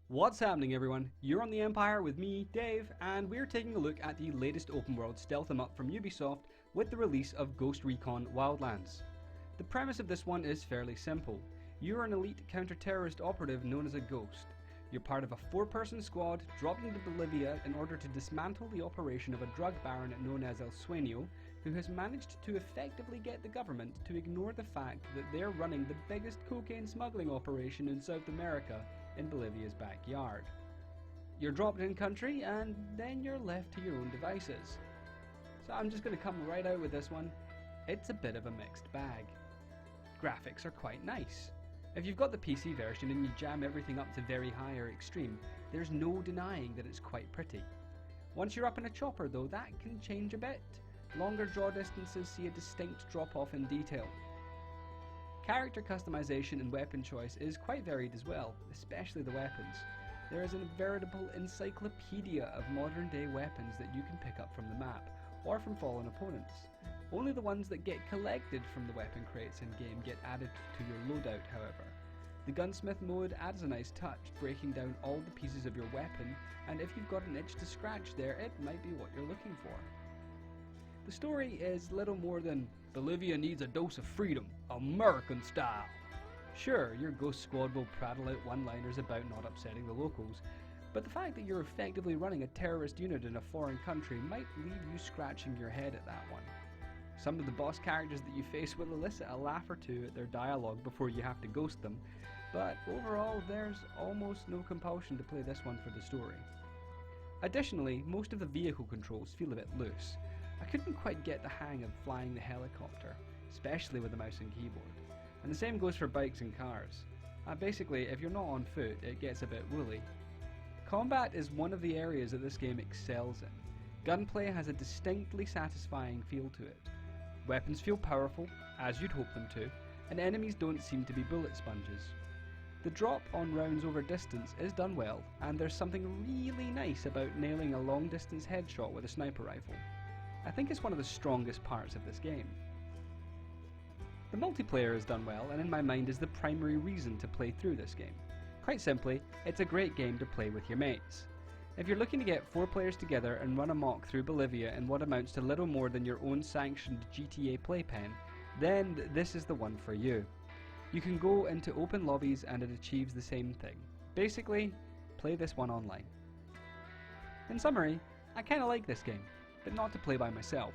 What's happening, everyone? You're on the Empire with me, Dave, and we're taking a look at the latest open world stealth 'em up from Ubisoft with the release of Ghost Recon Wildlands. The premise of this one is fairly simple. You're an elite counter-terrorist operative known as a Ghost. You're part of a 4-person squad dropped into Bolivia in order to dismantle the operation of a drug baron known as El Sueño, who has managed to effectively get the government to ignore the fact that they're running the biggest cocaine smuggling operation in South America in Bolivia's backyard. You're dropped in country and then you're left to your own devices. So I'm just going to come right out with this one. It's a bit of a mixed bag. Graphics are quite nice. If you've got the PC version and you jam everything up to very high or extreme, there's no denying that it's quite pretty. Once you're up in a chopper though, that can change a bit. Longer draw distances see a distinct drop off in detail. Character customization and weapon choice is quite varied as well, especially the weapons. There is a veritable encyclopedia of modern day weapons that you can pick up from the map, or from fallen opponents. Only the ones that get collected from the weapon crates in game get added to your loadout, however. The gunsmith mode adds a nice touch, breaking down all the pieces of your weapon, and if you've got an itch to scratch there, it might be what you're looking for. The story is little more than Bolivia needs a dose of freedom, American style. Sure, your ghost squad will prattle out one-liners about not upsetting the locals, but the fact that you're effectively running a terrorist unit in a foreign country might leave you scratching your head at that one. Some of the boss characters that you face will elicit a laugh or two at their dialogue before you have to ghost them, but overall there's almost no compulsion to play this one for the story. Additionally, most of the vehicle controls feel a bit loose. I couldn't quite get the hang of flying the helicopter, especially with the mouse and keyboard. And the same goes for bikes and cars. Basically, if you're not on foot, it gets a bit woolly. Combat is one of the areas that this game excels in. Gunplay has a distinctly satisfying feel to it. Weapons feel powerful, as you'd hope them to, and enemies don't seem to be bullet sponges. The drop on rounds over distance is done well, and there's something really nice about nailing a long distance headshot with a sniper rifle. I think it's one of the strongest parts of this game. The multiplayer is done well, and in my mind is the primary reason to play through this game. Quite simply, it's a great game to play with your mates. If you're looking to get 4 players together and run amok through Bolivia in what amounts to little more than your own sanctioned GTA playpen, then this is the one for you. You can go into open lobbies and it achieves the same thing. Basically, play this one online. In summary, I kinda like this game, but not to play by myself.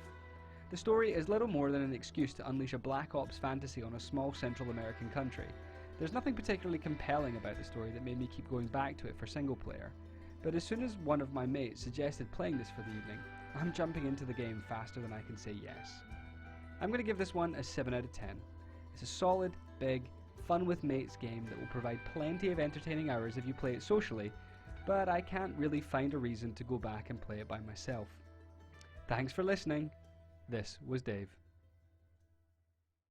The story is little more than an excuse to unleash a Black Ops fantasy on a small Central American country. There's nothing particularly compelling about the story that made me keep going back to it for single player, but as soon as one of my mates suggested playing this for the evening, I'm jumping into the game faster than I can say yes. I'm going to give this one a 7 out of 10. It's a solid, big, fun with mates game that will provide plenty of entertaining hours if you play it socially, but I can't really find a reason to go back and play it by myself. Thanks for listening. This was Dave.